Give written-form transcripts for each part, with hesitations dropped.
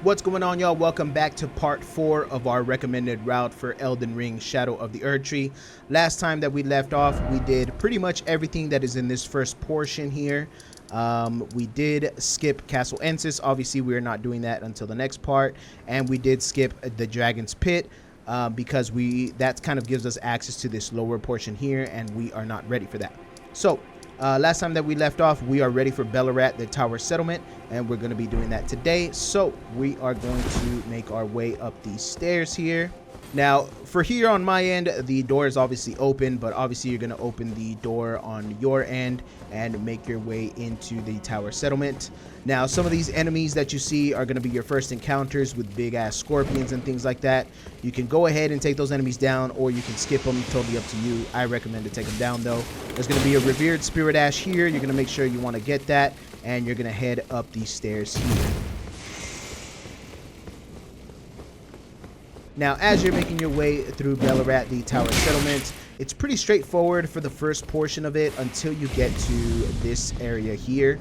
What's going on, y'all? Welcome back to part 4 of our recommended route for Elden Ring Shadow of the Erdtree. Last time that we left off, we did pretty much everything that is in this first portion here. We did skip Castle Ensis. Obviously, we are not doing that until the next part. And we did skip the Dragon's Pit because that kind of gives us access to this lower portion here, and we are not ready for that. So, last time that we left off, we are ready for Bellarat, the Tower Settlement, and we're going to be doing that today. So we are going to make our way up these stairs here. Now, for here on my end, the door is obviously open, but obviously you're going to open the door on your end and make your way into the Tower Settlement. Now, some of these enemies that you see are going to be your first encounters with big-ass scorpions and things like that. You can go ahead and take those enemies down, or you can skip them. Totally up to you. I recommend to take them down, though. There's going to be a Revered Spirit Ash here. You're going to make sure you want to get that, and you're going to head up these stairs here. Now, as you're making your way through Bellarat, the Tower Settlement, it's pretty straightforward for the first portion of it until you get to this area here.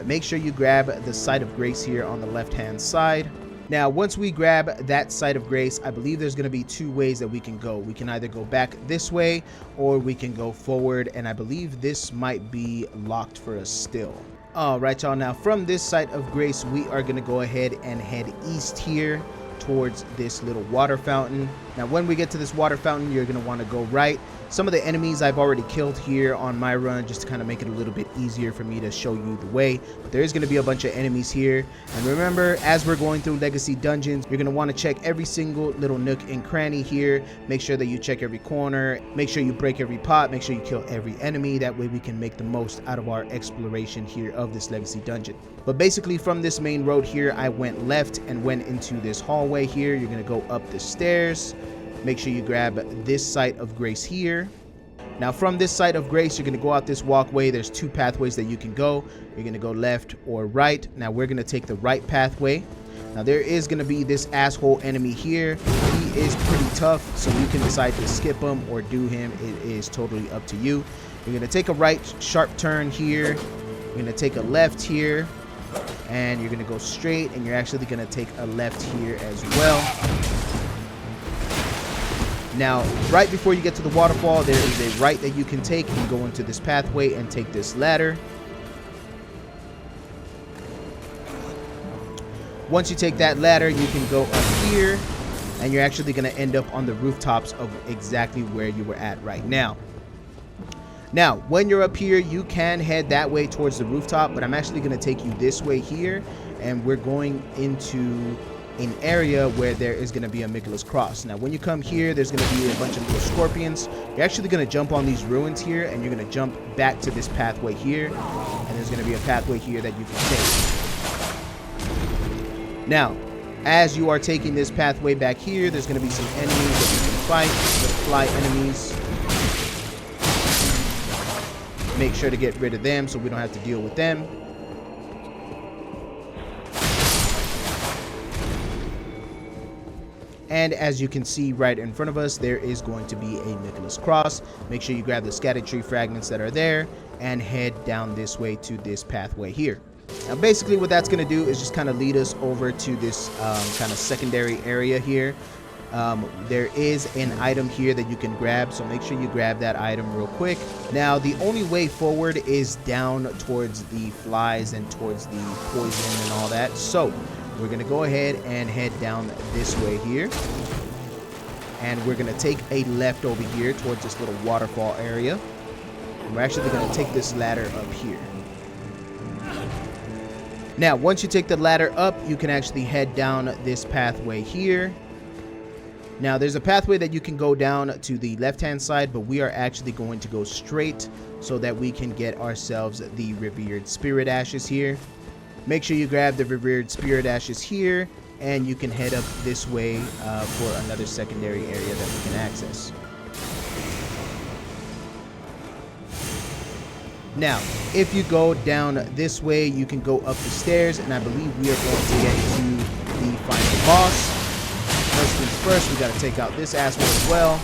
Make sure you grab the Site of Grace here on the left-hand side. Now, once we grab that Site of Grace, I believe there's going to be two ways that we can go. We can either go back this way, or we can go forward, and I believe this might be locked for us still. Alright, y'all. Now, from this Site of Grace, we are going to go ahead and head east here towards this little water fountain. Now, when we get to this water fountain, you're going to want to go right. Some of the enemies I've already killed here on my run, just to kind of make it a little bit easier for me to show you the way. But there is going to be a bunch of enemies here. And remember, as we're going through legacy dungeons, you're going to want to check every single little nook and cranny here. Make sure that you check every corner. Make sure you break every pot. Make sure you kill every enemy. That way we can make the most out of our exploration here of this legacy dungeon. But basically, from this main road here, I went left and went into this hallway here. You're going to go up the stairs. Make sure you grab this Site of Grace here. Now, from this Site of Grace, you're going to go out this walkway. There's two pathways that you can go. You're going to go left or right. Now, we're going to take the right pathway. Now, there is going to be this asshole enemy here. He is pretty tough, so you can decide to skip him or do him. It is totally up to you. You're going to take a right sharp turn here. You're going to take a left here. And you're going to go straight, and you're actually going to take a left here as well. Now, right before you get to the waterfall, there is a right that you can take and go into this pathway and take this ladder. Once you take that ladder, you can go up here, and you're actually going to end up on the rooftops of exactly where you were at right now. Now, when you're up here, you can head that way towards the rooftop, but I'm actually going to take you this way here, and we're going into an area where there is going to be a Michael's Cross. Now, when you come here, there's going to be a bunch of little scorpions. You're actually going to jump on these ruins here, and you're going to jump back to this pathway here, and there's going to be a pathway here that you can take. Now, as you are taking this pathway back here, there's going to be some enemies that you can fight, little fly enemies. Make sure to get rid of them so we don't have to deal with them. And as you can see right in front of us, there is going to be a Michael's Cross. Make sure you grab the scattered tree fragments that are there and head down this way to this pathway here. Now, basically what that's going to do is just kind of lead us over to this kind of secondary area here. There is an item here that you can grab, so make sure you grab that item real quick. Now, the only way forward is down towards the flies and towards the poison and all that. So we're going to go ahead and head down this way here. And we're going to take a left over here towards this little waterfall area. And we're actually going to take this ladder up here. Now, once you take the ladder up, you can actually head down this pathway here. Now, there's a pathway that you can go down to the left-hand side, but we are actually going to go straight so that we can get ourselves the Revered Spirit Ashes here. Make sure you grab the Revered Spirit Ashes here, and you can head up this way for another secondary area that we can access. Now, if you go down this way, you can go up the stairs, and I believe we are going to get to the final boss. First things first, we got to take out this asshole as well.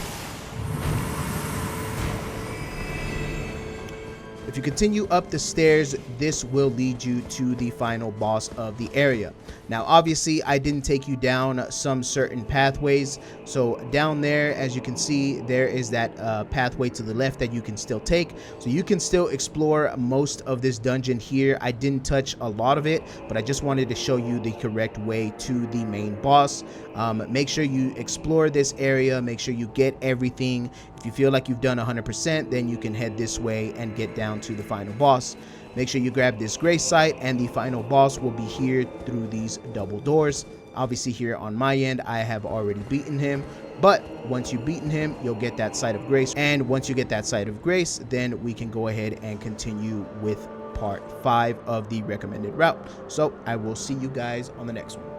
If If you continue up the stairs, this will lead you to the final boss of the area. Now, obviously, I didn't take you down some certain pathways. So down there, as you can see, there is that pathway to the left that you can still take. So you can still explore most of this dungeon here. I didn't touch a lot of it, but I just wanted to show you the correct way to the main boss. Make sure you explore this area. Make sure you get everything. If you feel like you've done 100%, then you can head this way and get down to the final boss. Make sure you grab this gray site, and the final boss will be here through these double doors. Obviously, here on my end, I have already beaten him, but once you've beaten him, you'll get that site of grace. And once you get that site of grace, then we can go ahead and continue with part 5 of the recommended route. So I will see you guys on the next one.